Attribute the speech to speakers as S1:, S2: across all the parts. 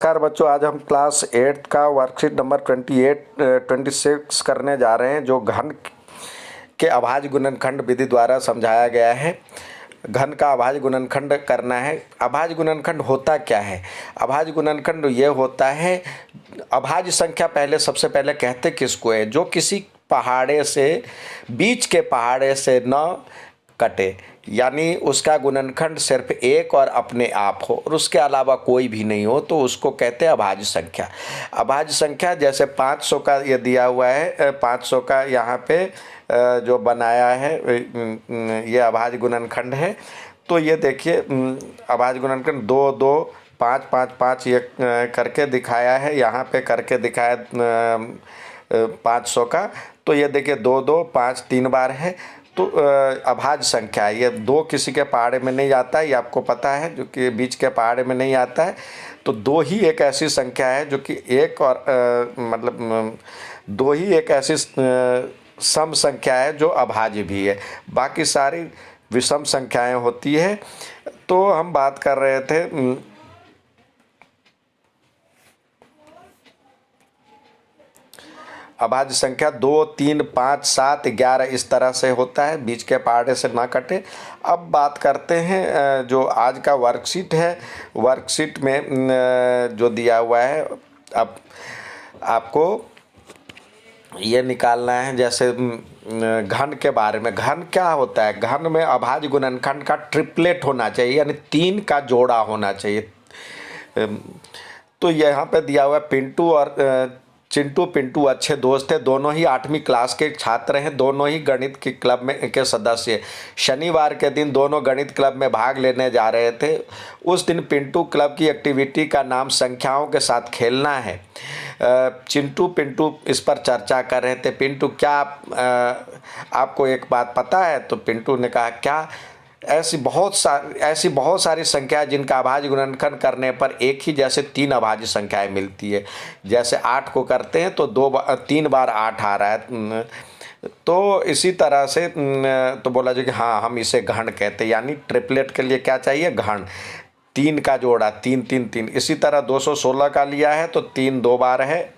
S1: नमस्कार बच्चों, आज हम क्लास 8 का वर्कशीट नंबर 26 करने जा रहे हैं, जो घन के अभाज्य गुणनखंड विधि द्वारा समझाया गया है। घन का अभाज्य गुणनखंड करना है। अभाज्य गुणनखंड होता क्या है? अभाज्य गुणनखंड ये होता है, अभाज्य संख्या पहले सबसे पहले कहते किसको है? जो किसी पहाड़े से, बीच के पहाड़े से न कटे, यानी उसका गुणनखंड सिर्फ एक और अपने आप हो और उसके अलावा कोई भी नहीं हो, तो उसको कहते हैं अभाज्य संख्या। अभाज्य संख्या जैसे 500 का ये दिया हुआ है, 500 का यहाँ पे जो बनाया है ये अभाज्य गुणनखंड है। तो ये देखिए अभाज्य गुणनखंड 2 2 5 5 5 ये करके दिखाया है, यहाँ पे करके दिखाया 500 का। तो ये देखिए 2 2 5 3 बार है, तो अभाज्य संख्या है। ये 2 किसी के पहाड़े में नहीं आता है, ये आपको पता है, जो कि बीच के पहाड़े में नहीं आता है। तो 2 ही एक ऐसी संख्या है जो कि एक और मतलब 2 ही एक ऐसी सम संख्या है जो अभाज्य भी है, बाकी सारी विषम संख्याएं होती है। तो हम बात कर रहे थे अभाज्य संख्या 2 3 5 7 11 इस तरह से होता है, बीच के पहाड़े से ना कटे। अब बात करते हैं जो आज का वर्कशीट है। वर्कशीट में जो दिया हुआ है, अब आपको ये निकालना है। जैसे घन के बारे में, घन क्या होता है? घन में अभाज्य गुणनखंड का ट्रिपलेट होना चाहिए, यानी 3 का जोड़ा होना चाहिए। तो यहाँ पे दिया हुआ है पिंटू और चिंटू पिंटू अच्छे दोस्त थे, दोनों ही 8वीं क्लास के छात्र हैं, दोनों ही गणित के क्लब में के सदस्य। शनिवार के दिन दोनों गणित क्लब में भाग लेने जा रहे थे। उस दिन पिंटू क्लब की एक्टिविटी का नाम संख्याओं के साथ खेलना है। चिंटू पिंटू इस पर चर्चा कर रहे थे। पिंटू, क्या आपको एक बात पता है? तो पिंटू ने कहा, क्या? ऐसी बहुत सारी संख्याएं जिनका अभाज्य गुणनखंड करने पर एक ही जैसे 3 अभाज्य संख्याएं मिलती है। जैसे 8 को करते हैं तो 3 बार 8 आ रहा है। तो इसी तरह से तो बोला जो कि हाँ, हम इसे घन कहते हैं, यानी ट्रिपलेट के लिए क्या चाहिए? घन। 3 का जोड़ा, 3 3 3। इसी तरह 216 का लिया है तो 3 2 बार है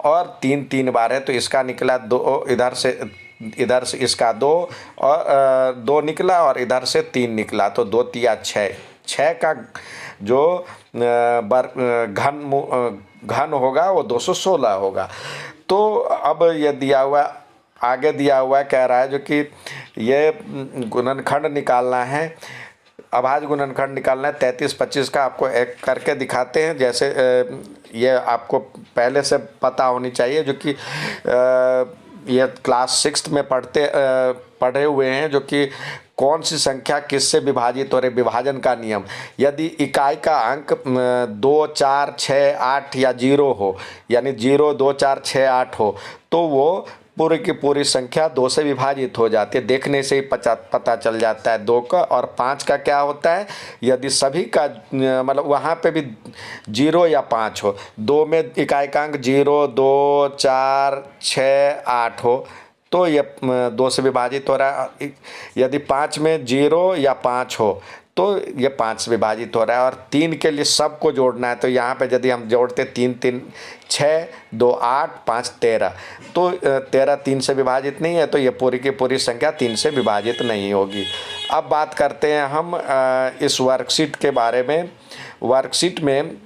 S1: और 3 3 बार है, तो इसका निकला 2, इधर से इसका 2 और 2 निकला और इधर से 3 निकला, तो 2 तिया 6। 6 का जो घन होगा वो 216 होगा। तो अब ये दिया हुआ, आगे दिया हुआ कह रहा है जो कि ये गुणनखंड निकालना है, अभाज्य गुणनखंड निकालना है 33 25 का। आपको एक करके दिखाते हैं। जैसे ये आपको पहले से पता होनी चाहिए, जो कि ये क्लास 6 में पढ़े हुए हैं, जो कि कौन सी संख्या किससे विभाजित हो रही, विभाजन का नियम। यदि इकाई का अंक 2 4 6 8 या 0 हो, यानी 0 2 4 6 8 हो, तो वो पूरी की पूरी संख्या 2 से विभाजित हो जाती है। देखने से ही पता चल जाता है 2 का। और 5 का क्या होता है? यदि सभी का मतलब वहाँ पे भी 0 या 5 हो, 2 में इकाई का अंक 0 2 4 6 8 हो, तो ये 2 से विभाजित हो रहा है। यदि 5 में 0 या 5 हो तो ये 5 से विभाजित हो रहा है। और 3 के लिए सबको जोड़ना है, तो यहाँ पे यदि हम जोड़ते 3 3 6 2 8 5 13, तो 13 3 से विभाजित नहीं है, तो ये पूरी की पूरी संख्या 3 से विभाजित नहीं होगी। अब बात करते हैं हम इस वर्कशीट के बारे में। वर्कशीट में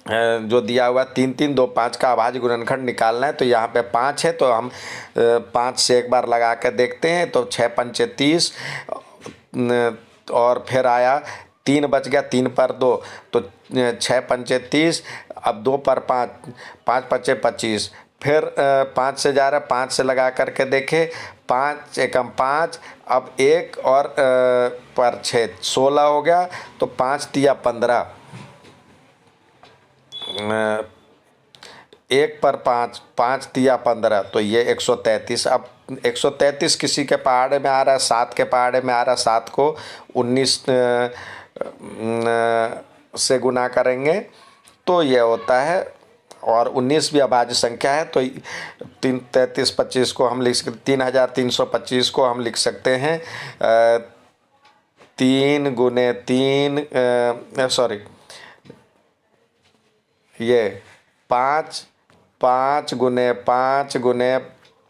S1: जो दिया हुआ 3 3 2 5 का अभाज्य गुणनखंड निकालना है, तो यहाँ पे 5 है, तो हम 5 से एक बार लगा कर देखते हैं, तो 6 पंचे 30 और फिर आया 3 बच गया, 3 पर 2, तो 6 पंचे 30, अब 2 पर 5, 5 पंचे 25, फिर 5 से जा रहा है, 5 से लगा करके देखे, 5 एकम 5, अब 1 और पर 6 16 हो गया, तो 5 तिया 15, 1 पर 5 5 तिया 15, तो ये 133। अब 133 किसी के पहाड़े में आ रहा है, 7 के पहाड़े में आ रहा है, 7 को 19 से गुना करेंगे तो ये होता है। और 19 भी अभाज्य संख्या है, तो 33 25 को हम लिख सकते, 3325 को हम लिख सकते हैं 3 गुने 3 सॉरी ये 5, 5 गुने 5 गुने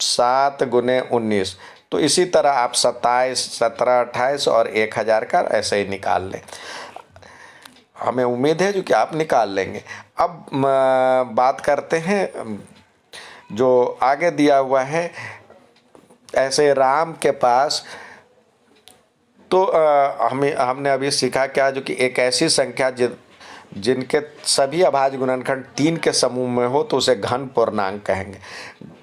S1: 7 गुने 19। तो इसी तरह आप 27, 17, 28 और 1000 का ऐसे ही निकाल लें। हमें उम्मीद है जो कि आप निकाल लेंगे। अब बात करते हैं जो आगे दिया हुआ है। ऐसे राम के पास तो हमने अभी सीखा क्या, जो कि एक ऐसी संख्या जिनके सभी अभाज्य गुणनखंड 3 के समूह में हो तो उसे घन पूर्णांक कहेंगे,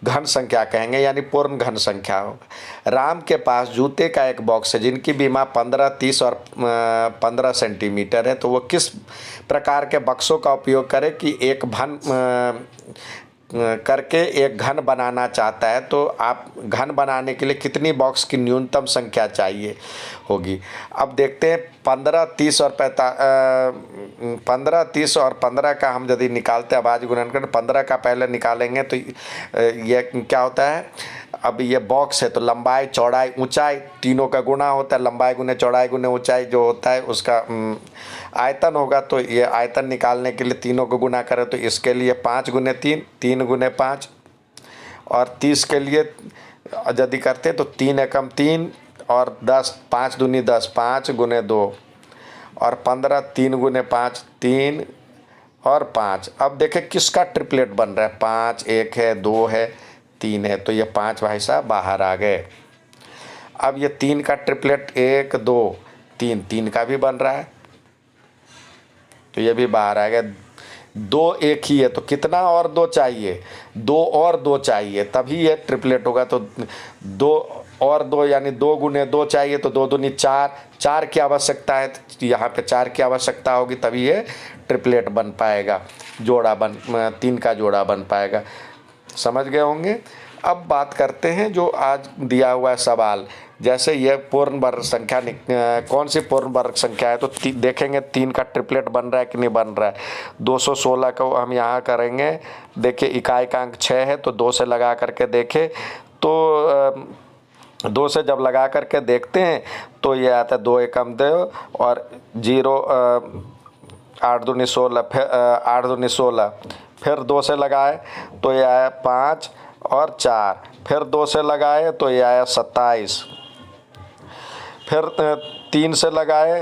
S1: घन संख्या कहेंगे, यानी पूर्ण घन संख्या होगा। राम के पास जूते का एक बॉक्स है जिनकी बीमा 15, 30 और 15 सेंटीमीटर है। तो वो किस प्रकार के बक्सों का उपयोग करे कि एक करके एक घन बनाना चाहता है। तो आप घन बनाने के लिए कितनी बॉक्स की न्यूनतम संख्या चाहिए होगी। अब देखते हैं 15, 30 और 15, 30 और 15 का हम यदि निकालते हैं अभाज्य गुणनखंड, 15 का पहले निकालेंगे तो ये क्या होता है। अब ये बॉक्स है तो लंबाई, चौड़ाई, ऊंचाई तीनों का गुणा होता है। लंबाई गुने चौड़ाई गुने ऊंचाई जो होता है उसका आयतन होगा। तो ये आयतन निकालने के लिए तीनों को गुना करें तो इसके लिए 5 गुने 3, 3 गुने 5, और 30 के लिए यदि करते तो 3 एकम 3 और 10, 5 दूनी 10, 5 गुने 2, और 15, 3 गुने 5, 3 और 5। अब देखें किसका ट्रिपलेट बन रहा है। 5 एक है, 2 है, 3 है। तो ये 5 भाई साहब बाहर आ गए। अब ये 3 का ट्रिपलेट 1, 2, 3, 3 का भी बन रहा है तो ये भी बाहर आ गया। 2 एक ही है तो कितना और 2 चाहिए, 2 और 2 चाहिए तभी ये ट्रिपलेट होगा। तो 2 और 2 यानी 2 गुने 2 चाहिए तो 2 दूनी 4, 4 की आवश्यकता है तो यहाँ पे 4 की आवश्यकता होगी तभी ये ट्रिपलेट बन पाएगा, जोड़ा 3 का जोड़ा बन पाएगा। समझ गए होंगे। अब बात करते हैं जो आज दिया हुआ है सवाल। जैसे ये पूर्ण वर्ग संख्या कौन सी पूर्ण वर्ग संख्या है तो देखेंगे 3 का ट्रिपलेट बन रहा है कि नहीं बन रहा है। 216 को हम यहाँ करेंगे। देखिए इकाई का अंक 6 है तो 2 से लगा करके देखें तो 2 से जब लगा करके देखते हैं तो ये आता है 2 एकम 2 और 0, 8 दूनी 16, फिर 8 दूनी 16, फिर 2 से लगाए तो ये आया 5 और 4, फिर 2 से लगाए तो ये आया 27, फिर 3 से लगाए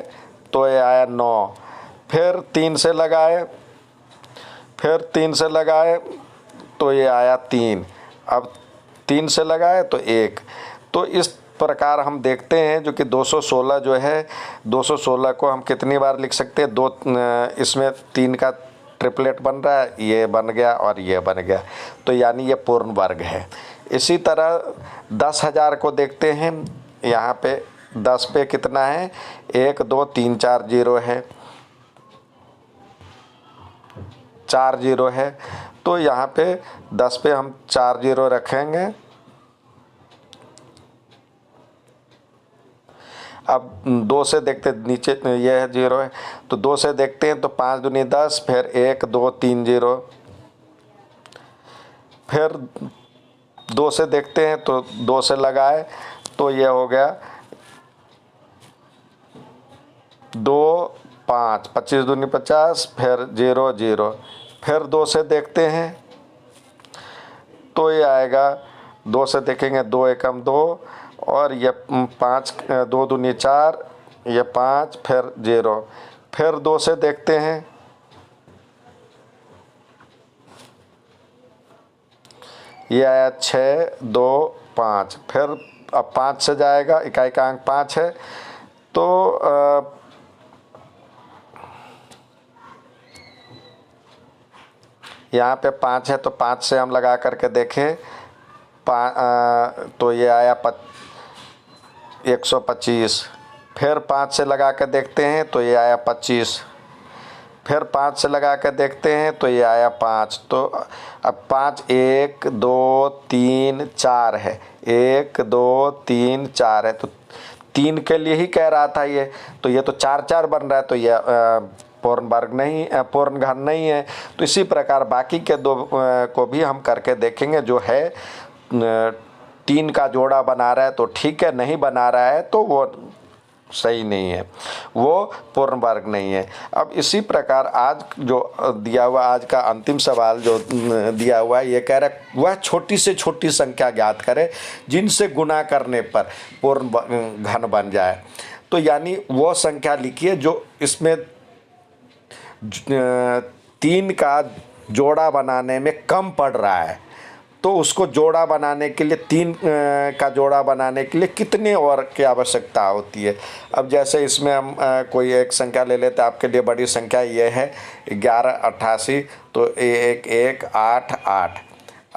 S1: तो ये आया 9, फिर 3 से लगाए, फिर 3 से लगाए तो ये आया 3, अब 3 से लगाए तो 1। तो इस प्रकार हम देखते हैं जो कि 216 जो है 216 को हम कितनी बार लिख सकते हैं। 2 इसमें 3 का ट्रिपलेट बन रहा है, ये बन गया और ये बन गया तो यानी ये पूर्ण वर्ग है। इसी तरह 10,000 को देखते हैं। यहाँ पे 10 पे कितना है 1, 2, 3, 4 0 है, 4 0 है। तो यहाँ पे 10 पे हम 4 0 रखेंगे। अब 2 से देखते नीचे ये है 0 है तो 2 से देखते हैं तो 5 दूनी 10, फिर 1, 2, 3 0, फिर 2 से देखते हैं तो 2 से लगाए तो ये हो गया 2, 5, 25 दूनी 50, फिर 0 0, फिर 2 से देखते हैं तो ये आएगा 2 से देखेंगे 2 एकम 2 और ये 5, 2 दूनी 4, ये 5, फिर 0, फिर 2 से देखते हैं ये आया 6, 2, 5, फिर अब 5 से जाएगा, इकाई का अंक 5 है तो यहाँ पे 5 है तो 5 से हम लगा करके देखें तो ये आया 125, फिर 5 से लगा कर देखते हैं तो ये आया 25, फिर 5 से लगा कर देखते हैं तो ये आया 5। तो अब 5, 1, 2, 3, 4 है, 1, 2, 3, 4 है तो 3 के लिए ही कह रहा था ये। तो ये तो 4 4 बन रहा है तो ये पूर्ण वर्ग नहीं, पूर्ण घन नहीं है। तो इसी प्रकार बाकी के 2 को भी हम करके देखेंगे। जो है 3 का जोड़ा बना रहा है तो ठीक है, नहीं बना रहा है तो वो सही नहीं है, वो पूर्ण वर्ग नहीं है। अब इसी प्रकार आज जो दिया हुआ आज का अंतिम सवाल जो दिया हुआ है, ये कह रहा है वह छोटी से छोटी संख्या ज्ञात करे जिनसे गुणा करने पर पूर्ण घन बन जाए। तो यानी वो संख्या लिखिए जो इसमें 3 का जोड़ा बनाने में कम पड़ रहा है। तो उसको जोड़ा बनाने के लिए 3 का जोड़ा बनाने के लिए कितने और की आवश्यकता होती है। अब जैसे इसमें हम कोई एक संख्या ले लेते हैं, आपके लिए बड़ी संख्या ये है 1188, तो 1 1 8 8।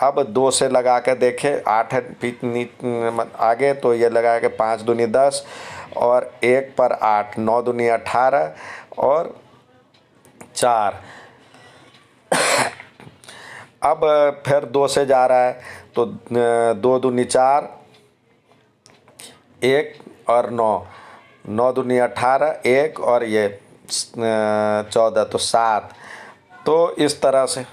S1: अब 2 से लगा के देखें, 8 आगे, तो ये लगा के 5 दूनी 10 और 1 पर 8, 9 दूनी 18 और 4। अब फिर 2 से जा रहा है तो 2 दूनी 4, 1 और 9, 9 दूनी 18, 1 और ये 14, तो 7। तो इस तरह से